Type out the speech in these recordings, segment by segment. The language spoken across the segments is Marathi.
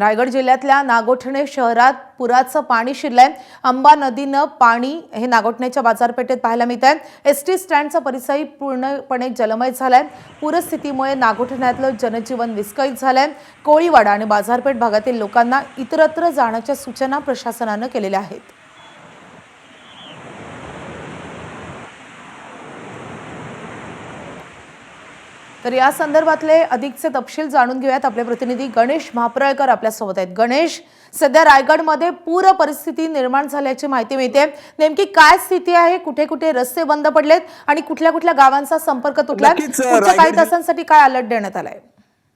रायगड जिल्ह्यातल्या नागोठणे शहरात पुराचं पाणी शिरलंय। अंबा नदीनं पाणी हे नागोठणेच्या बाजारपेठेत पाहायला मिळतंय। एसटी स्टँडचा परिसर पूर्णपणे जलमय झालाय। पूरस्थितीमुळे नागोठण्यातलं जनजीवन विस्कळीत झालंय। कोळीवाडा आणि बाजारपेठ भागातील लोकांना इतरत्र जाण्याच्या सूचना प्रशासनानं केलेल्या आहेत। तर या संदर्भातले अधिकचे तपशील जाणून घेऊयात। आपले प्रतिनिधी गणेश महाप्रळकर आपल्या सोबत आहेत। गणेश, सध्या रायगडमध्ये पूर परिस्थिती निर्माण झाल्याची माहिती मिळते। नेमकी काय स्थिती आहे? कुठे कुठे रस्ते बंद पडलेत आणि कुठल्या कुठल्या गावांचा संपर्क तुटलाय? पुढच्या काही तासांसाठी काय अलर्ट देण्यात आलाय?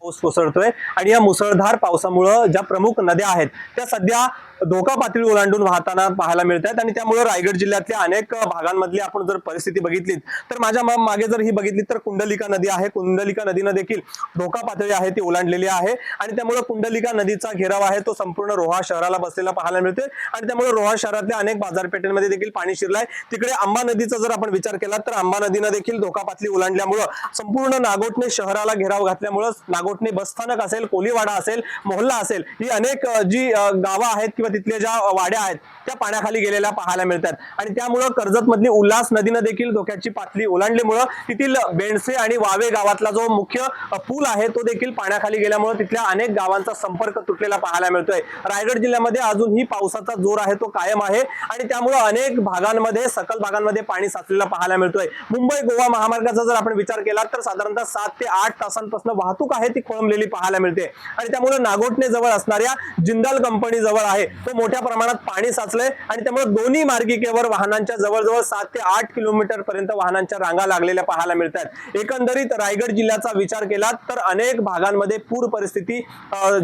पाऊस कोसळतोय आणि या मुसळधार पावसामुळे ज्या प्रमुख नद्या आहेत त्या सध्या धोका पातळी ओलांडून वाहताना पाहायला मिळतात आणि त्यामुळे रायगड जिल्ह्यातल्या अनेक भागांमधली आपण जर परिस्थिती बघितली तर माझ्या मागे जर ही बघितली तर कुंडलिका नदी आहे। कुंडलिका नदीनं देखील धोका पातळी आहे ती ओलांडलेली आहे आणि त्यामुळे कुंडलिका नदीचा घेराव आहे तो संपूर्ण रोहा शहराला बसलेला पाहायला मिळतोय आणि त्यामुळे रोहा शहरातल्या अनेक बाजारपेठांमध्ये देखील पाणी शिरलंय। तिकडे अंबा नदीचा जर आपण विचार केला तर अंबा नदीनं देखील धोका पातळी ओलांडल्यामुळे संपूर्ण नागोठणे शहराला घेराव घातल्यामुळे नागोठणे बसस्थानक असेल, कोलीवाडा असेल, मोहल्ला असेल, ही अनेक जी गावं आहेत किंवा तिथल्या ज्या वाड्या आहेत त्या पाण्याखाली गेलेल्या पाहायला मिळतात आणि त्यामुळे कर्जत मधली उल्हास नदीनं देखील धोक्याची पातळी ओलांडल्यामुळे तिथील बेंडसे आणि वावे गावातला जो मुख्य पूल आहे तो देखील पाण्याखाली गेल्यामुळे तिथल्या अनेक गावांचा संपर्क तुटलेला पाहायला मिळतोय। रायगड जिल्ह्यामध्ये अजूनही पावसाचा जोर आहे तो कायम आहे आणि त्यामुळे अनेक भागांमध्ये सकल भागांमध्ये पाणी साचलेला पाहायला मिळतोय। मुंबई गोवा महामार्गाचा जर आपण विचार केला तर साधारणतः 7 ते 8 तासांपासून वाहतूक आहे ती खोळंबलेली पाहायला मिळते आणि त्यामुळे नागोठणे जवळ असणाऱ्या जिंदाल कंपनी जवळ आहे तो मोठ्या प्रमाणात पाणी साचलंय आणि त्यामुळे दोन्ही मार्गिकेवर वाहनांच्या जवळजवळ 7 ते 8 किलोमीटर पर्यंत वाहनांच्या रांगा लागलेल्या पाहायला मिळतात। एकंदरीत रायगड जिल्ह्याचा विचार केला तर अनेक भागांमध्ये पूर परिस्थिती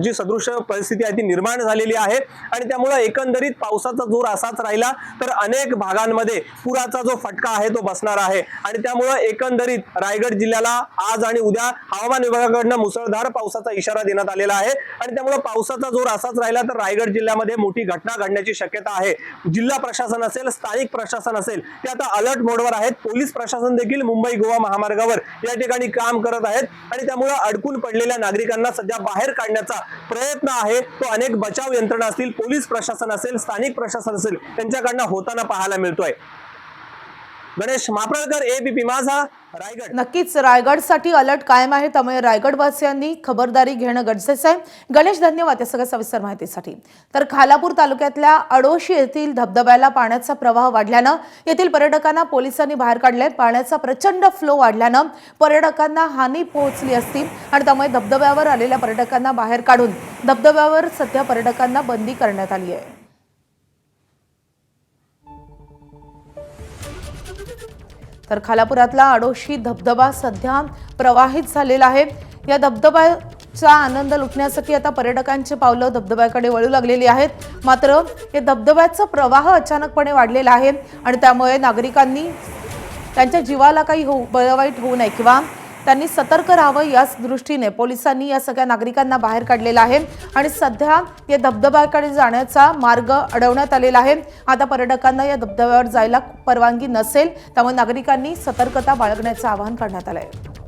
जी सदृश्य परिस्थिती आहे ती निर्माण झालेली आहे आणि त्यामुळे एकंदरीत पावसाचा जोर असाच राहिला तर अनेक भागांमध्ये पुराचा जो फटका आहे तो बसणार आहे आणि त्यामुळे एकंदरीत रायगड जिल्ह्याला आज आणि उद्या हवामान विभागाकडून मुसळधार पावसाचा इशारा देण्यात आलेला आहे आणि त्यामुळे पावसाचा जोर असाच राहिला तर रायगड जिल्ह्यामध्ये मोठी घटना घडण्याची शक्यता आहे। जिल्हा प्रशासन असेल, स्थानिक प्रशासन असेल ते आता अलर्ट मोडवर आहेत। पोलीस प्रशासन देखील मुंबई गोवा महामार्गावर या ठिकाणी काम करत आहेत आणि त्यामुळे अडकून पडलेल्या नागरिकांना सध्या बाहेर काढण्याचा प्रयत्न आहे तो अनेक बचाव यंत्रणा असतील, पोलीस प्रशासन असेल, स्थानिक प्रशासन असेल त्यांच्याकडून होताना पाहायला मिळतोय। गणेश महाप्रळकर, एबीपी माझा, रायगड। नक्कीच रायगडसाठी अलर्ट कायम आहे, त्यामुळे रायगडवासियांनी खबरदारी घेणं गरजेचं आहे। गणेश, धन्यवाद या सगळ्या सविस्तर माहितीसाठी। तर खालापूर तालुक्यातल्या अडोशी येथील धबधब्याला पाण्याचा प्रवाह वाढल्यानं येथील पर्यटकांना पोलिसांनी बाहेर काढले। पाण्याचा प्रचंड फ्लो वाढल्यानं पर्यटकांना हानी पोहोचली असती आणि त्यामुळे धबधब्यावर आलेल्या पर्यटकांना बाहेर काढून धबधब्यावर सध्या पर्यटकांना बंदी करण्यात आली आहे। तर खालापुरातला अडोशी धबधबा सध्या प्रवाहित झालेला आहे। या धबधब्याचा आनंद लुटण्यासाठी आता पर्यटकांचे पावलं धबधब्याकडे वळू लागलेली आहेत। मात्र या धबधब्याचा प्रवाह अचानकपणे वाढलेला आहे आणि त्यामुळे नागरिकांनी त्यांच्या जीवाला काही वाईट होऊ नये किंवा त्यांनी सतर्क राहावं याच दृष्टीने पोलिसांनी या सगळ्या नागरिकांना बाहेर काढलेला आहे आणि सध्या या धबधब्याकडे जाण्याचा मार्ग अडवण्यात आलेला आहे। आता पर्यटकांना या धबधब्यावर जायला परवानगी नसेल, त्यामुळे नागरिकांनी सतर्कता बाळगण्याचं आवाहन करण्यात आलं आहे।